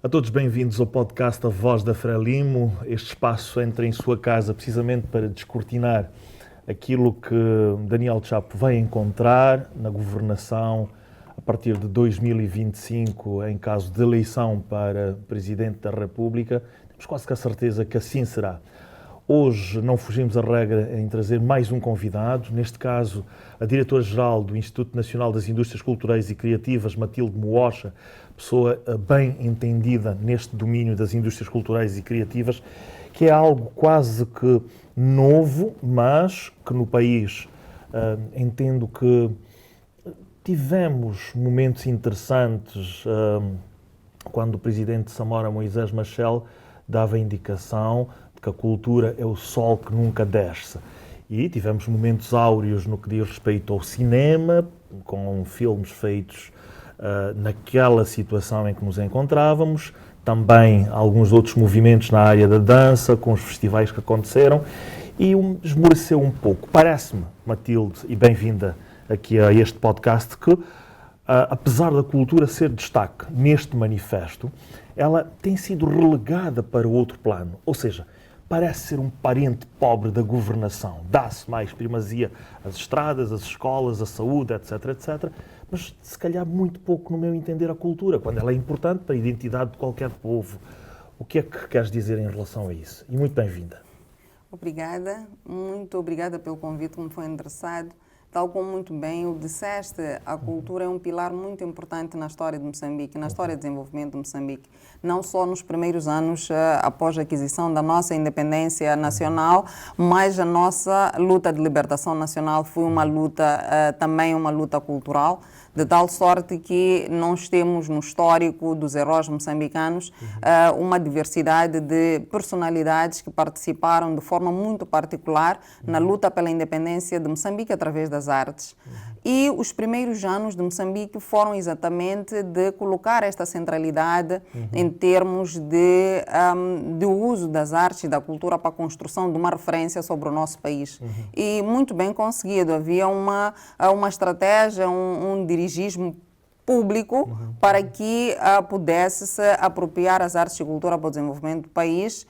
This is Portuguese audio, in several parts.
A todos bem-vindos ao podcast A Voz da Frelimo. Este espaço entra em sua casa precisamente para descortinar aquilo que Daniel Chapo vai encontrar na governação a partir de 2025, em caso de eleição para Presidente da República. Temos quase que a certeza que assim será. Hoje não fugimos à regra em trazer mais um convidado, neste caso a Diretora-Geral do Instituto Nacional das Indústrias Culturais e Criativas, Matilde Moosha, pessoa bem entendida neste domínio das indústrias culturais e criativas, que é algo quase que novo, mas que no país entendo que tivemos momentos interessantes quando o Presidente Samora Moisés Machel dava a indicação que a cultura é o sol que nunca desce. E tivemos momentos áureos no que diz respeito ao cinema, com filmes feitos naquela situação em que nos encontrávamos, também alguns outros movimentos na área da dança, com os festivais que aconteceram, e esmoreceu um pouco. Parece-me, Matilde, e bem-vinda aqui a este podcast, que apesar da cultura ser destaque neste manifesto, ela tem sido relegada para outro plano, ou seja, parece ser um parente pobre da governação. Dá-se mais primazia às estradas, às escolas, à saúde, etc, etc. Mas, se calhar, muito pouco, no meu entender, a cultura, quando ela é importante para a identidade de qualquer povo. O que é que queres dizer em relação a isso? E muito bem-vinda. Obrigada, muito obrigada pelo convite que me foi endereçado. Tal como muito bem o disseste, a cultura é um pilar muito importante na história de Moçambique, na história de desenvolvimento de Moçambique. Não só nos primeiros anos após a aquisição da nossa independência nacional, mas a nossa luta de libertação nacional foi uma luta, também uma luta cultural, de tal sorte que nós temos no histórico dos heróis moçambicanos uma diversidade de personalidades que participaram de forma muito particular na luta pela independência de Moçambique através das artes. E os primeiros anos de Moçambique foram exatamente de colocar esta centralidade em termos de uso das artes e da cultura para a construção de uma referência sobre o nosso país. E muito bem conseguido. Havia uma estratégia, um dirigismo público para que pudesse-se apropriar as artes e cultura para o desenvolvimento do país.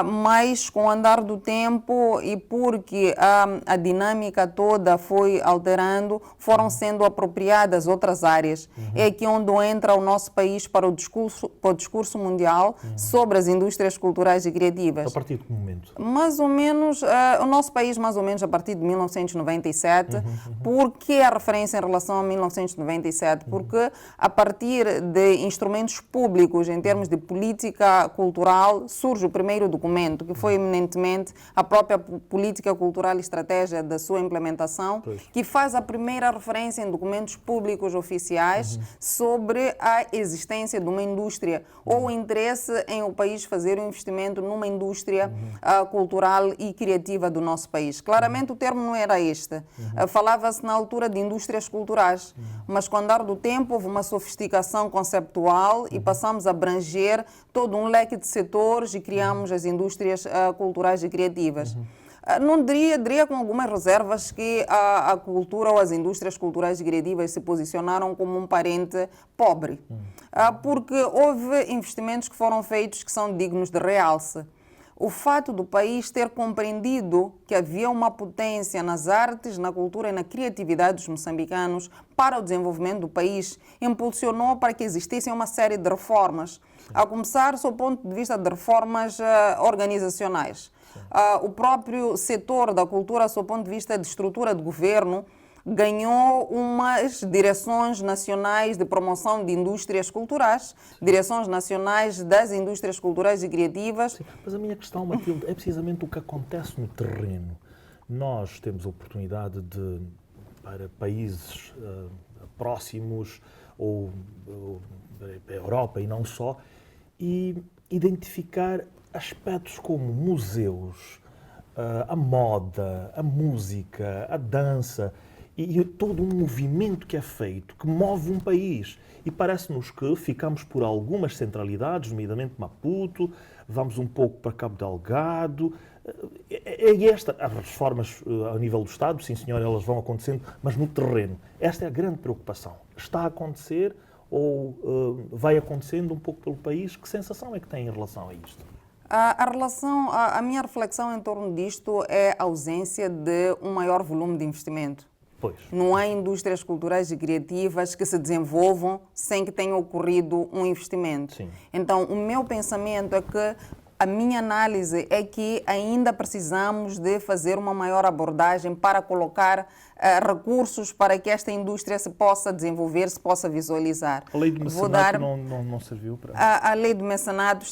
Mas com o andar do tempo e porque a dinâmica toda foi alterando, foram sendo apropriadas outras áreas. É aqui onde entra o nosso país para o discurso mundial sobre as indústrias culturais e criativas. A partir de que momento? Mais ou menos, o nosso país mais ou menos a partir de 1997. Por que a referência em relação a 1997? Porque a partir de instrumentos públicos em termos de política cultural surge o primeiro documento, que foi eminentemente a própria política cultural e estratégia da sua implementação, que faz a primeira referência em documentos públicos oficiais sobre a existência de uma indústria ou o interesse em o país fazer um investimento numa indústria cultural e criativa do nosso país. Claramente o termo não era este. Falava-se na altura de indústrias culturais, mas com o andar do tempo houve uma sofisticação conceptual e passamos a abranger todo um leque de setores e criamos as indústrias culturais e criativas. Não diria com algumas reservas que a cultura ou as indústrias culturais e criativas se posicionaram como um parente pobre, porque houve investimentos que foram feitos que são dignos de realce. O fato do país ter compreendido que havia uma potência nas artes, na cultura e na criatividade dos moçambicanos para o desenvolvimento do país impulsionou para que existissem uma série de reformas, a começar do ponto de vista de reformas organizacionais. O próprio setor da cultura, do ponto de vista de estrutura de governo, ganhou umas direções nacionais de promoção de indústrias culturais, direções nacionais das indústrias culturais e criativas. Sim, mas a minha questão, Matilde, é precisamente o que acontece no terreno. Nós temos a oportunidade de, para países próximos ou a Europa e não só, e identificar aspectos como museus, a moda, a música, a dança, e todo um movimento que é feito, que move um país. E parece-nos que ficamos por algumas centralidades, nomeadamente Maputo, vamos um pouco para Cabo Delgado. As reformas a nível do Estado, sim senhor, elas vão acontecendo, mas no terreno. Esta é a grande preocupação. Está a acontecer ou vai acontecendo um pouco pelo país? Que sensação é que tem em relação a isto? A minha reflexão em torno disto é a ausência de um maior volume de investimento. Pois. Não há indústrias culturais e criativas que se desenvolvam sem que tenha ocorrido um investimento. Sim. Então, o meu pensamento é que a minha análise é que ainda precisamos de fazer uma maior abordagem para colocar recursos para que esta indústria se possa desenvolver, se possa visualizar. A lei do mecenato não serviu para... A lei do mecenato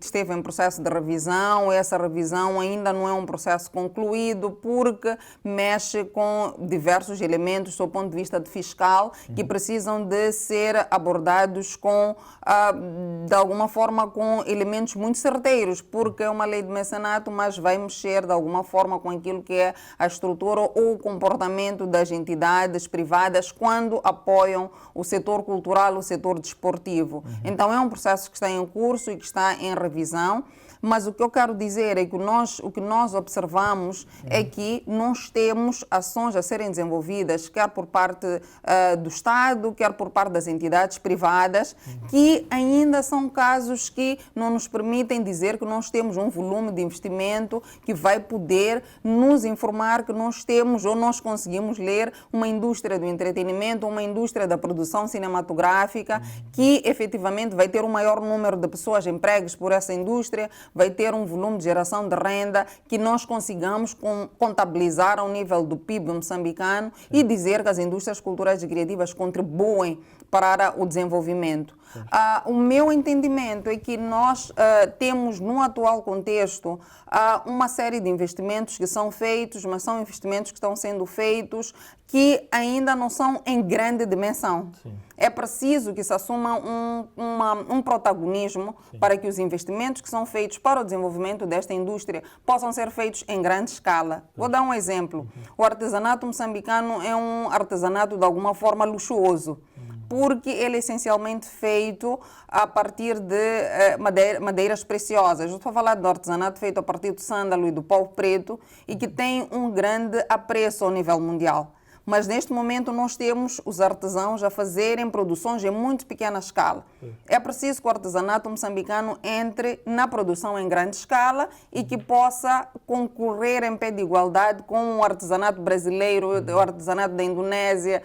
esteve em processo de revisão. Essa revisão ainda não é um processo concluído porque mexe com diversos elementos do ponto de vista fiscal que precisam de ser abordados com, de alguma forma, com elementos muito certeiros, porque é uma lei de mecenato, mas vai mexer de alguma forma com aquilo que é a estrutura ou o comportamento das entidades privadas quando apoiam o setor cultural, o setor desportivo. Então é um processo que está em curso e que está em revisão. Mas o que eu quero dizer é que o que nós observamos é que nós temos ações a serem desenvolvidas, quer por parte do Estado, quer por parte das entidades privadas, que ainda são casos que não nos permitem dizer que nós temos um volume de investimento que vai poder nos informar que nós temos ou nós conseguimos ler uma indústria do entretenimento, uma indústria da produção cinematográfica, que efetivamente vai ter um maior número de pessoas empregues por essa indústria, vai ter um volume de geração de renda que nós consigamos contabilizar ao nível do PIB moçambicano e dizer que as indústrias culturais e criativas contribuem para o desenvolvimento. O meu entendimento é que nós temos, no atual contexto, uma série de investimentos que são feitos, mas são investimentos que estão sendo feitos que ainda não são em grande dimensão. Sim. É preciso que se assuma um protagonismo para que os investimentos que são feitos para o desenvolvimento desta indústria possam ser feitos em grande escala. Vou dar um exemplo. O artesanato moçambicano é um artesanato de alguma forma luxuoso, porque ele é essencialmente feito a partir de madeiras preciosas. Eu estou a falar do artesanato feito a partir do sândalo e do pau preto e que tem um grande apreço ao nível mundial. Mas neste momento nós temos os artesãos a fazerem produções em muito pequena escala. É preciso que o artesanato moçambicano entre na produção em grande escala e que possa concorrer em pé de igualdade com o artesanato brasileiro, o artesanato da Indonésia,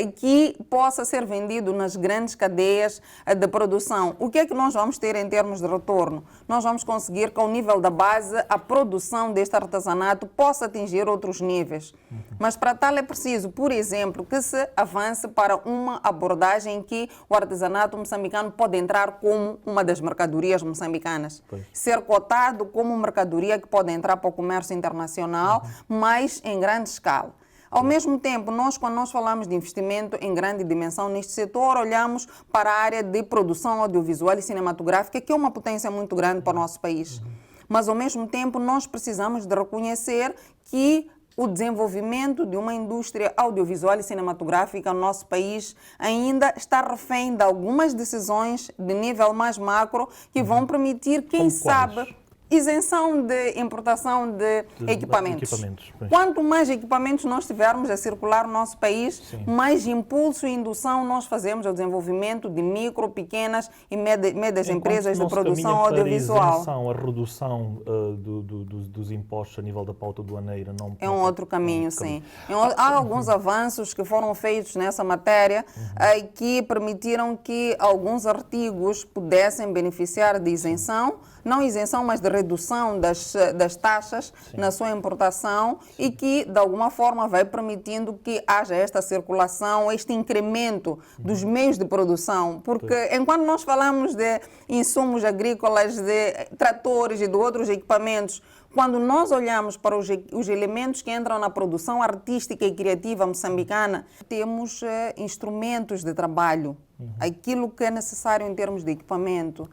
e que possa ser vendido nas grandes cadeias de produção. O que é que nós vamos ter em termos de retorno? Nós vamos conseguir que ao nível da base a produção deste artesanato possa atingir outros níveis. Mas para tal é preciso, por exemplo, que se avance para uma abordagem em que o artesanato moçambicano pode entrar como uma das mercadorias moçambicanas. Ser cotado como mercadoria que pode entrar para o comércio internacional, mas em grande escala. Ao mesmo tempo, quando nós falamos de investimento em grande dimensão neste setor, olhamos para a área de produção audiovisual e cinematográfica, que é uma potência muito grande para o nosso país. Mas, ao mesmo tempo, nós precisamos de reconhecer que o desenvolvimento de uma indústria audiovisual e cinematográfica no nosso país ainda está refém de algumas decisões de nível mais macro que vão permitir, quem sabe, isenção de importação de equipamentos. Quanto mais equipamentos nós tivermos a circular no nosso país, mais impulso e indução nós fazemos ao desenvolvimento de micro, pequenas e médias empresas de produção audiovisual. A redução dos impostos a nível da pauta aduaneira não é um outro caminho, sim. Há alguns avanços que foram feitos nessa matéria que permitiram que alguns artigos pudessem beneficiar de isenção, não isenção, mas de redução das taxas na sua importação e que, de alguma forma, vai permitindo que haja esta circulação, este incremento dos meios de produção. Porque, enquanto nós falamos de insumos agrícolas, de tratores e de outros equipamentos, quando nós olhamos para os elementos que entram na produção artística e criativa moçambicana, temos instrumentos de trabalho, aquilo que é necessário em termos de equipamento,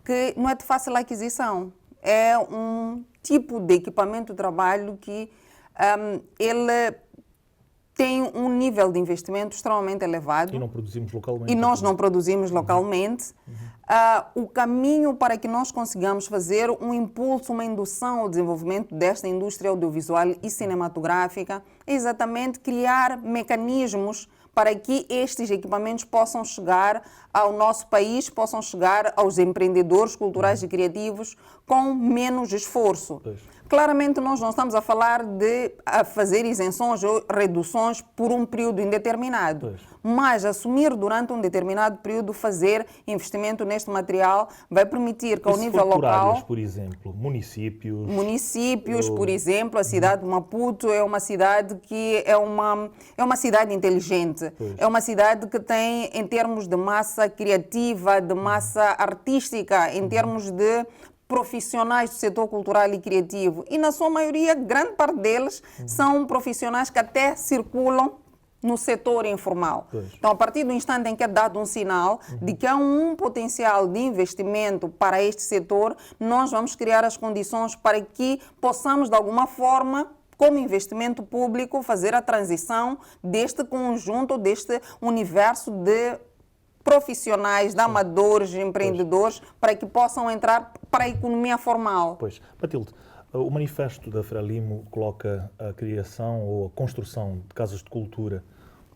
que não é de fácil aquisição. É um tipo de equipamento de trabalho que ele tem um nível de investimento extremamente elevado. E não produzimos localmente. E nós não produzimos localmente. O caminho para que nós consigamos fazer um impulso, uma indução ao desenvolvimento desta indústria audiovisual e cinematográfica é exatamente criar mecanismos para que estes equipamentos possam chegar ao nosso país, possam chegar aos empreendedores culturais e criativos com menos esforço. Pois. Claramente nós não estamos a falar de fazer isenções ou reduções por um período indeterminado, mas assumir durante um determinado período fazer investimento neste material vai permitir que ao nível local... por exemplo, municípios... Municípios, por exemplo, a cidade de Maputo é uma cidade que é uma cidade inteligente, é uma cidade que tem, em termos de massa criativa, de massa artística, em termos de profissionais do setor cultural e criativo. E, na sua maioria, grande parte deles são profissionais que até circulam no setor informal. Então, a partir do instante em que é dado um sinal de que há um potencial de investimento para este setor, nós vamos criar as condições para que possamos, de alguma forma, como investimento público, fazer a transição deste conjunto, deste universo de profissionais, de amadores, de empreendedores, para que possam entrar para a economia formal. Pois. Matilde, o manifesto da Frelimo coloca a criação ou a construção de casas de cultura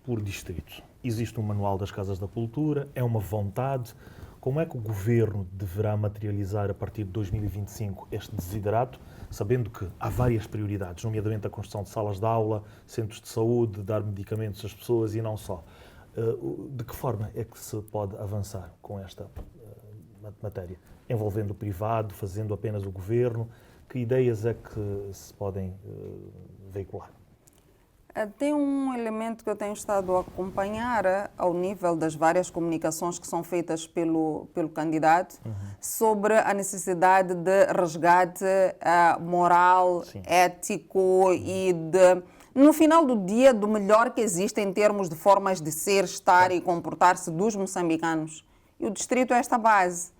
por distrito. Existe um manual das casas da cultura, é uma vontade. Como é que o governo deverá materializar a partir de 2025 este desiderato, sabendo que há várias prioridades, nomeadamente a construção de salas de aula, centros de saúde, dar medicamentos às pessoas e não só? De que forma é que se pode avançar com esta matéria? Envolvendo o privado, fazendo apenas o governo? Que ideias é que se podem veicular? Tem um elemento que eu tenho estado a acompanhar ao nível das várias comunicações que são feitas pelo candidato sobre a necessidade de resgate moral, ético e de, no final do dia, do melhor que existe em termos de formas de ser, estar e comportar-se dos moçambicanos. E o distrito é esta base.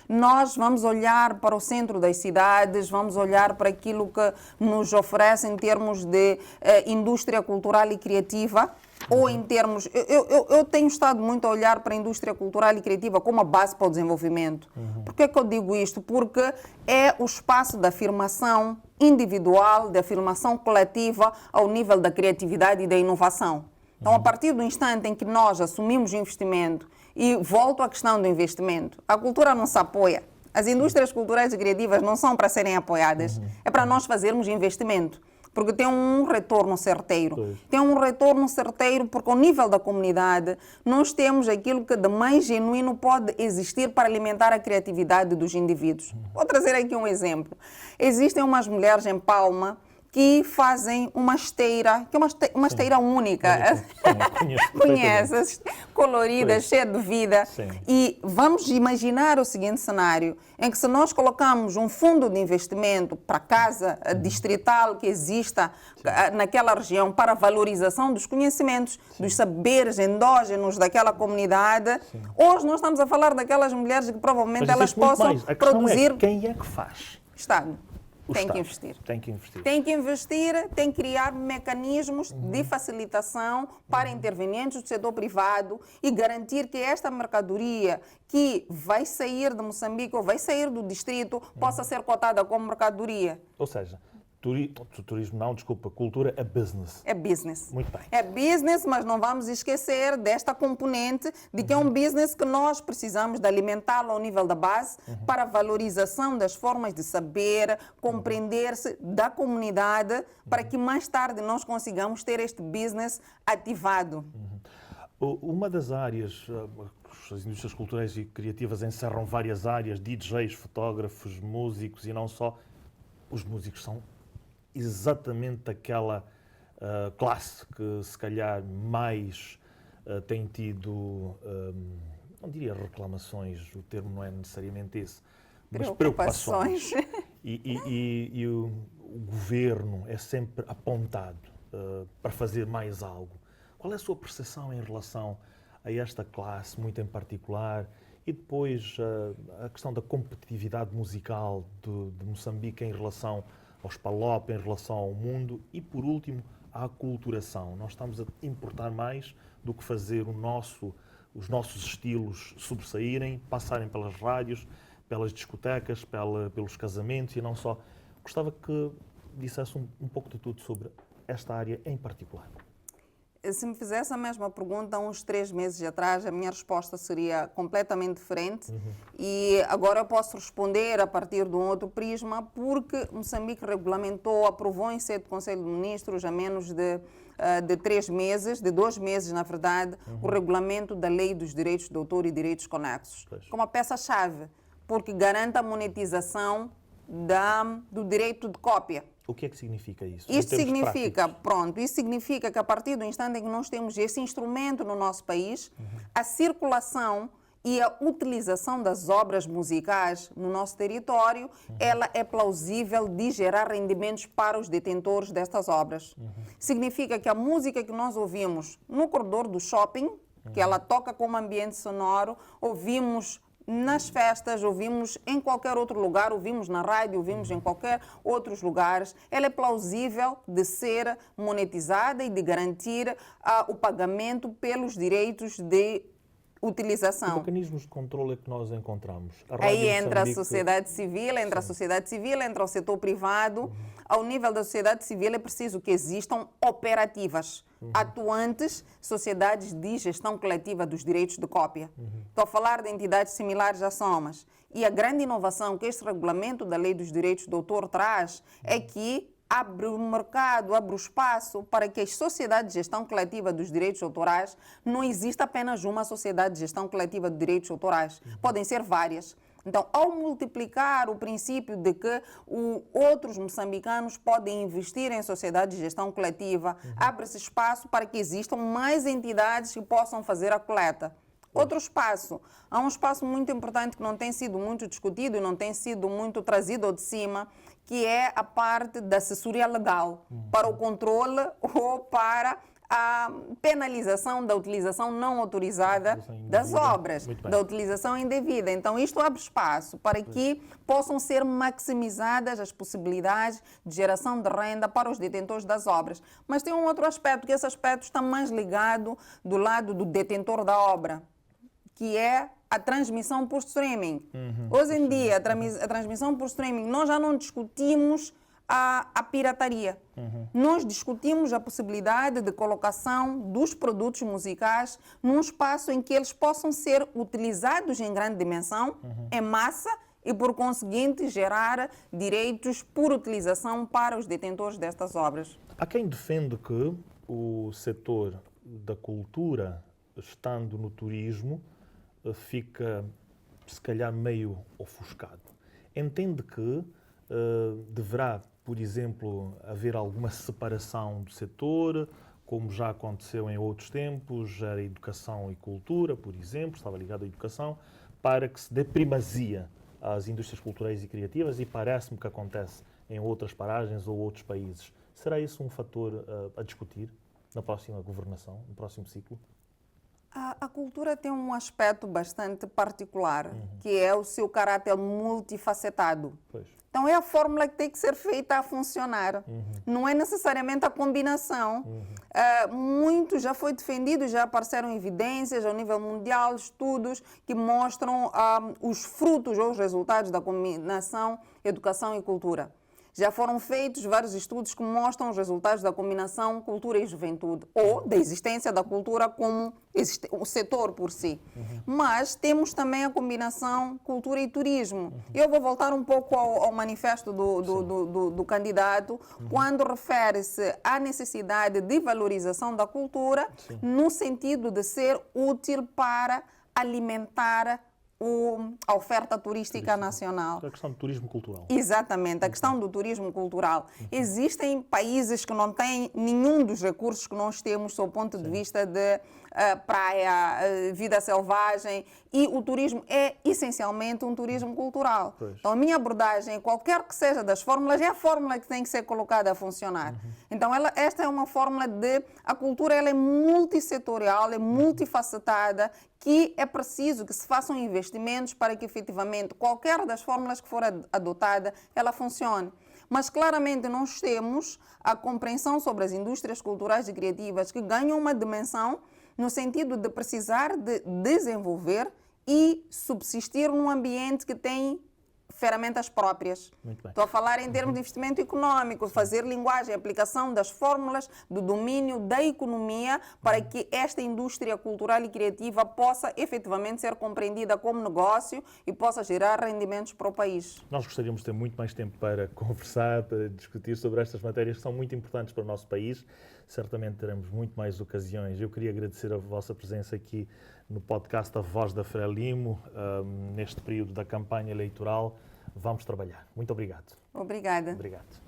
Nós vamos olhar para o centro das cidades, vamos olhar para aquilo que nos oferece em termos de indústria cultural e criativa, ou em termos... Eu tenho estado muito a olhar para a indústria cultural e criativa como a base para o desenvolvimento. Por que é que eu digo isto? Porque é o espaço da afirmação individual, da afirmação coletiva ao nível da criatividade e da inovação. Então, a partir do instante em que nós assumimos o investimento, e volto à questão do investimento, a cultura não se apoia. As indústrias culturais e criativas não são para serem apoiadas, é para nós fazermos investimento, porque tem um retorno certeiro. Tem um retorno certeiro porque, ao nível da comunidade, nós temos aquilo que de mais genuíno pode existir para alimentar a criatividade dos indivíduos. Vou trazer aqui um exemplo. Existem umas mulheres em Palma que fazem uma esteira, que é uma esteira única. Conheces? Colorida, cheia de vida. Sim. E vamos imaginar o seguinte cenário, em que se nós colocamos um fundo de investimento para a casa distrital que exista naquela região para a valorização dos conhecimentos, dos saberes endógenos daquela comunidade, hoje nós estamos a falar daquelas mulheres que provavelmente elas possam produzir... Quem é que faz? Estado. Tem que investir. Tem que investir, tem que criar mecanismos de facilitação para intervenientes do setor privado e garantir que esta mercadoria que vai sair de Moçambique ou vai sair do distrito possa ser cotada como mercadoria. Ou seja, turismo não, desculpa, cultura é business. É business. Muito bem. É business, mas não vamos esquecer desta componente de que é um business que nós precisamos de alimentá-lo ao nível da base para a valorização das formas de saber, compreender-se da comunidade, para que mais tarde nós consigamos ter este business ativado. Uma das áreas, as indústrias culturais e criativas encerram várias áreas, DJs, fotógrafos, músicos e não só. Os músicos são exatamente aquela classe que se calhar mais tem tido, não diria reclamações, o termo não é necessariamente esse, mas preocupações. E o governo é sempre apontado para fazer mais algo. Qual é a sua percepção em relação a esta classe, muito em particular, e depois a questão da competitividade musical de Moçambique em relação aos PALOP, em relação ao mundo, e por último, à aculturação. Nós estamos a importar mais do que fazer os nossos estilos sobressaírem, passarem pelas rádios, pelas discotecas, pelos casamentos e não só. Gostava que dissesse um pouco de tudo sobre esta área em particular. Se me fizesse a mesma pergunta há uns 3 meses atrás, a minha resposta seria completamente diferente. E agora eu posso responder a partir de um outro prisma, porque Moçambique regulamentou, aprovou em sede do Conselho de Ministros, há menos de 3 meses, de 2 meses, na verdade, o regulamento da Lei dos Direitos de Autor e Direitos Conexos, como a peça-chave, porque garante a monetização do direito de cópia. O que é que significa isso? Isto significa que a partir do instante em que nós temos esse instrumento no nosso país, a circulação e a utilização das obras musicais no nosso território, ela é plausível de gerar rendimentos para os detentores destas obras. Significa que a música que nós ouvimos no corredor do shopping, que ela toca como ambiente sonoro, ouvimos nas festas, ouvimos em qualquer outro lugar, ouvimos na rádio, ouvimos em qualquer outros lugares, ela é plausível de ser monetizada e de garantir o pagamento pelos direitos de utilização. Que mecanismos de controle é que nós encontramos? Aí entra a sociedade civil, entra o setor privado. Ao nível da sociedade civil é preciso que existam operativas, atuantes, sociedades de gestão coletiva dos direitos de cópia. Estou a falar de entidades similares à SOMAS. E a grande inovação que este regulamento da Lei dos Direitos do Autor traz é que abre o mercado, abre o espaço para que as sociedades de gestão coletiva dos direitos autorais não exista apenas uma sociedade de gestão coletiva de direitos autorais. Podem ser várias. Então, ao multiplicar o princípio de que outros moçambicanos podem investir em sociedades de gestão coletiva, abre-se espaço para que existam mais entidades que possam fazer a coleta. Outro espaço, há um espaço muito importante que não tem sido muito discutido e não tem sido muito trazido ao de cima, que é a parte da assessoria legal para o controle ou para a penalização da utilização não autorizada das obras, da utilização indevida. Então, isto abre espaço para que possam ser maximizadas as possibilidades de geração de renda para os detentores das obras. Mas tem um outro aspecto, que esse aspecto está mais ligado do lado do detentor da obra, que é a transmissão por streaming. Hoje em dia, a transmissão por streaming, nós já não discutimos a pirataria. Nós discutimos a possibilidade de colocação dos produtos musicais num espaço em que eles possam ser utilizados em grande dimensão, em massa, e por conseguinte gerar direitos por utilização para os detentores destas obras. Há quem defende que o setor da cultura, estando no turismo, fica, se calhar, meio ofuscado. Entende que deverá, por exemplo, haver alguma separação do setor, como já aconteceu em outros tempos, era educação e cultura, por exemplo, estava ligado à educação, para que se dê primazia às indústrias culturais e criativas, e parece-me que acontece em outras paragens ou outros países. Será isso um fator a discutir na próxima governação, no próximo ciclo? A cultura tem um aspecto bastante particular, que é o seu caráter multifacetado. Pois. Então é a fórmula que tem que ser feita a funcionar. Não é necessariamente a combinação. Muito já foi defendido, já apareceram evidências ao nível mundial, estudos que mostram os frutos ou os resultados da combinação educação e cultura. Já foram feitos vários estudos que mostram os resultados da combinação cultura e juventude, ou da existência da cultura como o setor por si. Mas temos também a combinação cultura e turismo. Eu vou voltar um pouco ao manifesto do candidato, quando refere-se à necessidade de valorização da cultura, no sentido de ser útil para alimentar a oferta turística nacional. A questão do turismo cultural. Exatamente, a questão do turismo cultural. Existem países que não têm nenhum dos recursos que nós temos sob o ponto de vista de praia, vida selvagem, e o turismo é essencialmente um turismo cultural. Pois. Então a minha abordagem, qualquer que seja das fórmulas, é a fórmula que tem que ser colocada a funcionar. Então esta é uma fórmula de... A cultura ela é multissetorial, é multifacetada, que é preciso que se façam investimentos para que efetivamente qualquer das fórmulas que for adotada, ela funcione. mas claramente nós temos a compreensão sobre as indústrias culturais e criativas que ganham uma dimensão no sentido de precisar de desenvolver e subsistir num ambiente que tem ferramentas próprias. Muito bem. Estou a falar em termos de investimento econômico, fazer linguagem, aplicação das fórmulas do domínio da economia para que esta indústria cultural e criativa possa efetivamente ser compreendida como negócio e possa gerar rendimentos para o país. Nós gostaríamos de ter muito mais tempo para conversar, para discutir sobre estas matérias que são muito importantes para o nosso país. Certamente teremos muito mais ocasiões. Eu queria agradecer a vossa presença aqui no podcast A Voz da Frelimo, neste período da campanha eleitoral. Vamos trabalhar. Muito obrigado. Obrigada. Obrigado.